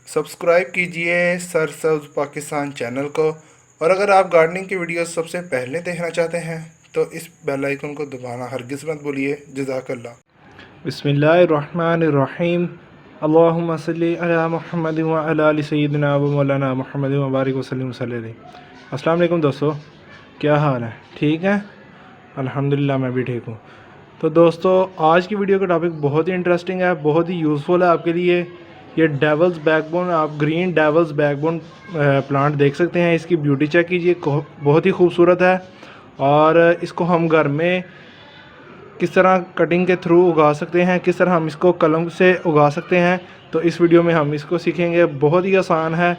Subscribe कीजिए सरसब्ज Pakistan channel को। और अगर आप गार्डनिंग की वीडियो सबसे पहले देखना चाहते हैं तो इस बेल आइकन को दबाना हरगिज़ मत भूलिए। जज़ाकल्लाह। बिस्मिल्लाहिर्रहमानिर्रहीम। अल्लाहुम्मा सल्लि अला मुहम्मद व अला आलि सय्यिदिना व मौलाना मुहम्मद व बारिक वसल्लम वसल्लम। अस्सलाम वालेकुम दोस्तों, क्या हाल है? ठीक है, अल्हम्दुलिल्लाह मैं भी ठीक हूँ। तो दोस्तों, आज की वीडियो का टॉपिक बहुत ही इंटरेस्टिंग है, बहुत ही यूज़फुल है आपके लिए। ये डेवल्स बैकबोन, आप ग्रीन डेवल्स बैकबोन प्लांट देख सकते हैं। इसकी ब्यूटी चेक कीजिए, बहुत ही खूबसूरत है। और इसको हम घर में किस तरह कटिंग के थ्रू उगा सकते हैं, किस तरह हम इसको कलम से उगा सकते हैं, तो इस वीडियो में हम इसको सीखेंगे। बहुत ही आसान है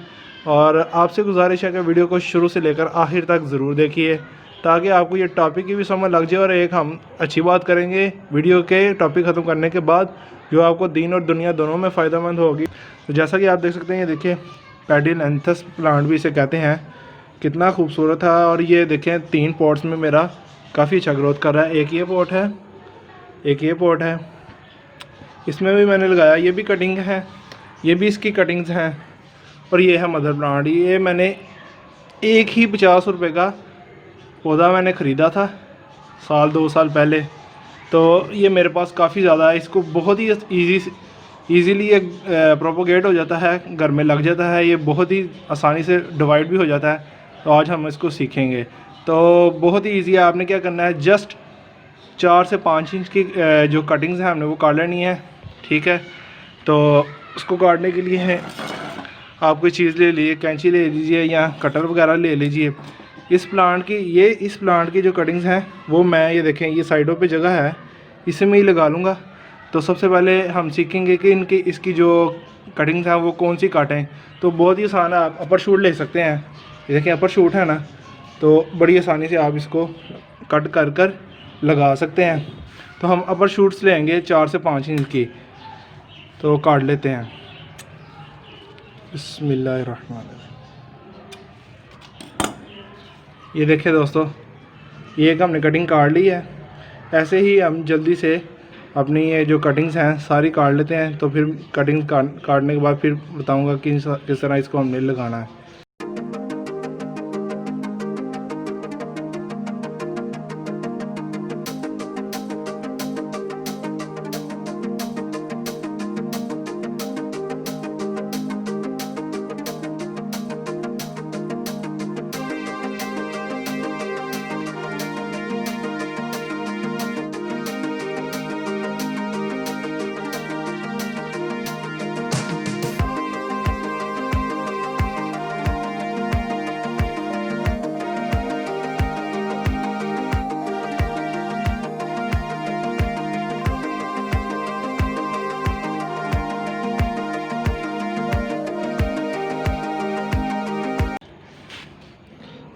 और आपसे गुजारिश है कि वीडियो को शुरू से लेकर आखिर तक ज़रूर देखिए ताकि आपको ये टॉपिक की भी समझ लग जाए। और एक हम अच्छी बात करेंगे वीडियो के टॉपिक ख़त्म करने के बाद, जो आपको दीन और दुनिया दोनों में फ़ायदेमंद होगी। तो जैसा कि आप देख सकते हैं, ये देखिए पेडिलैंथस प्लांट भी इसे कहते हैं। कितना खूबसूरत है। और ये देखें 3 पॉट्स में मेरा काफ़ी अच्छा ग्रोथ कर रहा है। एक ये पॉट है, एक ये पॉट है, इसमें भी मैंने लगाया, ये भी कटिंग है, ये भी इसकी कटिंग्स हैं। और ये है मदर प्लांट। ये मैंने एक ही 50 रुपये का पौधा मैंने ख़रीदा था 2 साल पहले। तो ये मेरे पास काफ़ी ज़्यादा है। इसको बहुत ही ईज़िली ये प्रोपोगेट हो जाता है, घर में लग जाता है। ये बहुत ही आसानी से डिवाइड भी हो जाता है। तो आज हम इसको सीखेंगे। तो बहुत ही ईजी है। आपने क्या करना है, जस्ट 4 से 5 इंच की जो कटिंग्स हैं हमने वो काट लेनी है। ठीक है, तो उसको काटने के लिए है आप कोई चीज़ ले लीजिए, कैंची ले लीजिए या कटर वगैरह ले लीजिए। इस प्लांट की जो कटिंग्स हैं वो मैं, ये देखें, ये साइडों पे जगह है, इसे मैं ही लगा लूँगा। तो सबसे पहले हम सीखेंगे कि इसकी जो कटिंग्स हैं वो कौन सी काटें। तो बहुत ही आसान है, आप अपर शूट ले सकते हैं। ये देखें अपर शूट है ना, तो बड़ी आसानी से आप इसको कट कर लगा सकते हैं। तो हम अपर शूट्स लेंगे 4 से 5 इंच की, तो काट लेते हैं। बिस्मिल्लाहिर्रहमानिर्रहीम। ये देखिए दोस्तों, ये एक हमने कटिंग काट ली है। ऐसे ही हम जल्दी से अपनी ये जो कटिंग्स हैं सारी काट लेते हैं। तो फिर कटिंग काटने के बाद फिर बताऊंगा कि किस तरह इसको हमने लगाना है।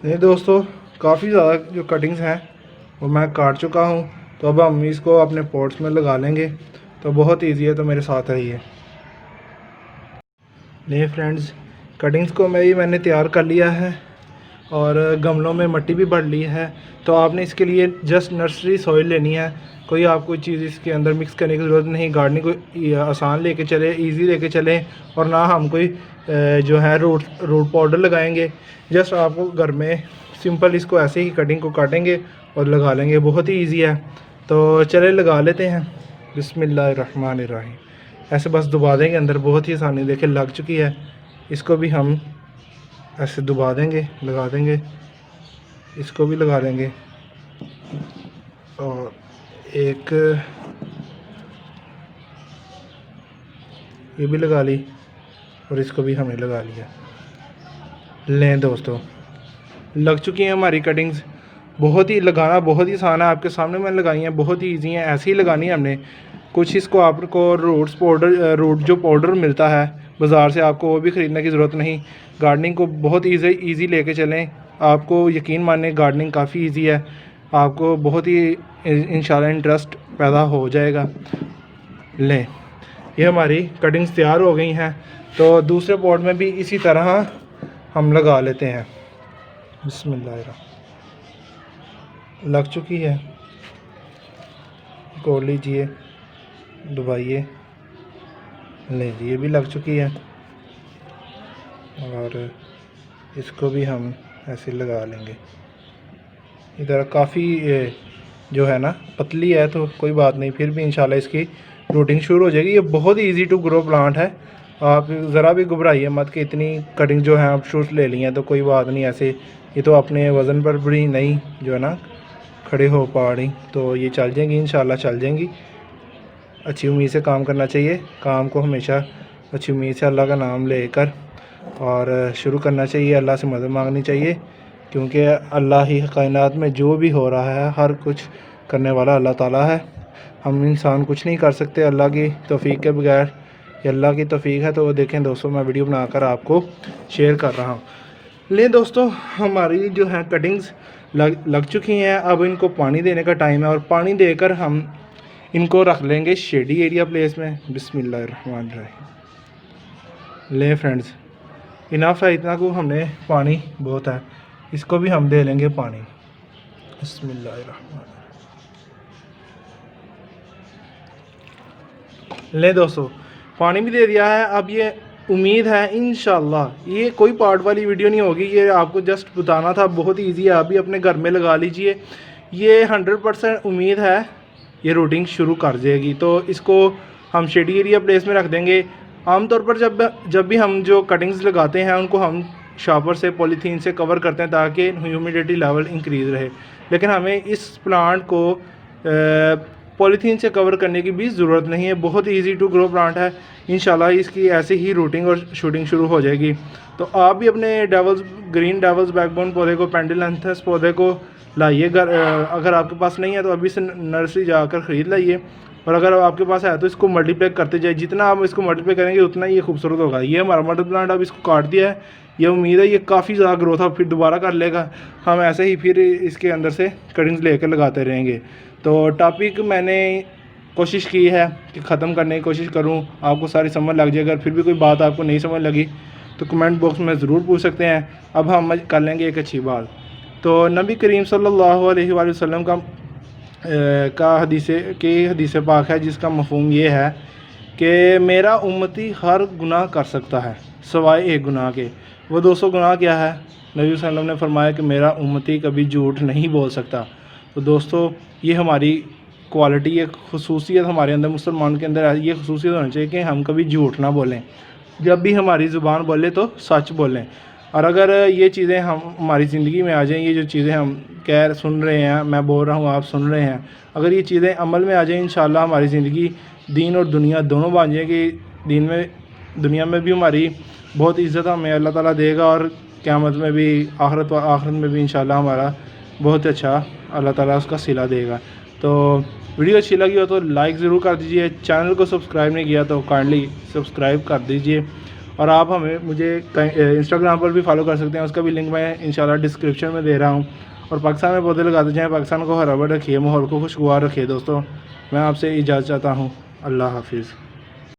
नहीं दोस्तों, काफ़ी ज़्यादा जो कटिंग्स हैं वो मैं काट चुका हूँ। तो अब हम इसको अपने पॉट्स में लगा लेंगे। तो बहुत इजी है, तो मेरे साथ रहिए। नहीं फ्रेंड्स, कटिंग्स को मैंने तैयार कर लिया है और गमलों में मिट्टी भी भर ली है। तो आपने इसके लिए जस्ट नर्सरी सॉइल लेनी है। कोई आपको चीज़ इसके अंदर मिक्स करने की ज़रूरत नहीं। गार्डनिंग को आसान लेके चले, इजी लेके चलें। और ना हम कोई जो है रूट पाउडर लगाएंगे। जस्ट आपको घर में सिंपल इसको ऐसे ही कटिंग को काटेंगे और लगा लेंगे। बहुत ही ईजी है, तो चले लगा लेते हैं। बिस्मिल्लाहिर्रहमानिर्रहीम। ऐसे बस दबा देंगे अंदर, बहुत ही आसानी। देखिए लग चुकी है। इसको भी हम ऐसे दबा देंगे, लगा देंगे, इसको भी लगा देंगे। और एक ये भी लगा ली और इसको भी हमने लगा लिया। लें दोस्तों, लग चुकी हैं हमारी कटिंग्स। बहुत ही लगाना बहुत ही आसान है, आपके सामने मैंने लगाई हैं, बहुत ही ईजी हैं। ऐसे ही लगानी है हमने। कुछ इसको आपको रूट जो पाउडर मिलता है बाज़ार से, आपको वो भी ख़रीदने की ज़रूरत नहीं। गार्डनिंग को बहुत ईजी लेके चलें। आपको यकीन माने गार्डनिंग काफ़ी ईजी है। आपको बहुत ही इंशाल्लाह इंटरेस्ट पैदा हो जाएगा। लें, ये हमारी कटिंग्स तैयार हो गई हैं। तो दूसरे पॉट में भी इसी तरह हम लगा लेते हैं। बिस्मिल्लाह, लग चुकी है, खोल लीजिए, दबाइए, ले ये भी लग चुकी है। और इसको भी हम ऐसे लगा लेंगे। इधर काफ़ी जो है ना पतली है तो कोई बात नहीं, फिर भी इंशाल्लाह इसकी रूटिंग शुरू हो जाएगी। ये बहुत ही ईजी टू ग्रो प्लांट है, आप ज़रा भी घबराइए मत कि इतनी कटिंग जो है आप शूट ले ली हैं तो कोई बात नहीं। ऐसे ये तो अपने वज़न पर भी नहीं जो है ना खड़े हो पा रही, तो ये चल जाएंगी इंशाल्लाह, चल जाएंगी। अच्छी उम्मीद से काम करना चाहिए, काम को हमेशा अच्छी उम्मीद से अल्लाह का नाम लेकर और शुरू करना चाहिए, अल्लाह से मदद मांगनी चाहिए, क्योंकि अल्लाह ही कायनात में जो भी हो रहा है हर कुछ करने वाला अल्लाह ताला है। हम इंसान कुछ नहीं कर सकते अल्लाह की तौफीक के बगैर, ये अल्लाह की तौफीक है। तो देखें दोस्तों, मैं वीडियो बनाकर आपको शेयर कर रहा हूँ। ले दोस्तों, हमारी जो है कटिंग्स लग चुकी हैं। अब इनको पानी देने का टाइम है और पानी देकर हम इनको रख लेंगे शेडी एरिया प्लेस में। बिस्मिल्लाहिर्रहमानिर्रहीम। ले फ्रेंड्स, इनफ है, इतना को हमने पानी बहुत है, इसको भी हम दे लेंगे पानी। बिस्मिल्लाहिर्रहमानिर्रहीम। ले दोस्तों, पानी भी दे दिया है। अब ये उम्मीद है इंशाल्लाह ये कोई पार्ट वाली वीडियो नहीं होगी, ये आपको जस्ट बताना था। बहुत ही ईजी है, आप भी अपने घर में लगा लीजिए। ये 100% उम्मीद है ये रूटिंग शुरू कर जाएगी। तो इसको हम शेडी एरिया प्लेस में रख देंगे। आमतौर पर जब भी हम जो कटिंग्स लगाते हैं उनको हम शॉपर से पॉलीथीन से कवर करते हैं ताकि ह्यूमिडिटी लेवल इंक्रीज़ रहे, लेकिन हमें इस प्लांट को पॉलीथीन से कवर करने की भी ज़रूरत नहीं है। बहुत ईजी टू ग्रो प्लांट है, इंशाल्लाह इसकी ऐसे ही रूटिंग और शूटिंग शुरू हो जाएगी। तो आप भी अपने ग्रीन डेवल्स बैकबोन पौधे को, पेंडिलैंथस पौधे को लाइए घर। अगर आपके पास नहीं है तो अभी से नर्सरी जाकर ख़रीद लाइए, और अगर आपके पास है तो इसको मल्टीप्लाई करते जाए। जितना आप इसको मल्टीप्लाई करेंगे उतना ही ये खूबसूरत होगा। ये हमारा मटर प्लांट अब इसको काट दिया है, ये उम्मीद है ये काफ़ी ज़्यादा ग्रोथ है, फिर दोबारा कर लेगा। हम ऐसे ही फिर इसके अंदर से कटिंग्स लेकर लगाते रहेंगे। तो टॉपिक मैंने कोशिश की है कि ख़त्म करने की कोशिश करूं, आपको सारी समझ लग जाए। अगर फिर भी कोई बात आपको नहीं समझ लगी तो कमेंट बॉक्स में ज़रूर पूछ सकते हैं। अब हम कर लेंगे एक अच्छी बात। तो नबी करीम सल्लल्लाहु अलैहि वसल्लम का हदीस पाक है जिसका मफ़हूम ये है कि मेरा उम्मती हर गुनाह कर सकता है सिवाय एक गुनाह के। वो 200 गुनाह क्या है? नबी वसल्लम ने फरमाया कि मेरा उम्मती कभी झूठ नहीं बोल सकता। तो दोस्तों, ये हमारी क्वालिटी, एक खसूसियत हमारे अंदर, मुसलमान के अंदर ये खसूसियत होनी चाहिए कि हम कभी झूठ ना बोलें। जब भी हमारी ज़ुबान बोले तो सच बोलें। और अगर ये चीज़ें हमारी ज़िंदगी में आ जाएं, ये जो चीज़ें हम सुन रहे हैं, मैं बोल रहा हूँ, आप सुन रहे हैं, अगर ये चीज़ें अमल में आ जाएं इंशाल्लाह हमारी ज़िंदगी दीन और दुनिया दोनों बन जाएगी। दुनिया में भी हमारी बहुत इज़्ज़त हमें अल्लाह ताला देगा, और क़यामत में भी, आखिरत में भी इंशाल्लाह हमारा बहुत अच्छा अल्लाह ताला उसका सिला देगा। तो वीडियो अच्छी लगी हो तो लाइक ज़रूर कर दीजिए। चैनल को सब्सक्राइब नहीं किया तो काइंडली सब्सक्राइब कर दीजिए। और आप मुझे इंस्टाग्राम पर भी फॉलो कर सकते हैं, उसका भी लिंक मैं इंशाल्लाह डिस्क्रिप्शन में दे रहा हूँ। और पाकिस्तान में पौधे लगाते जाएँ, पाकिस्तान को हरा भरा रखिए, माहौल को खुशगवार रखिए। दोस्तों, मैं आपसे इजाज़त चाहता हूँ। अल्लाह हाफिज़।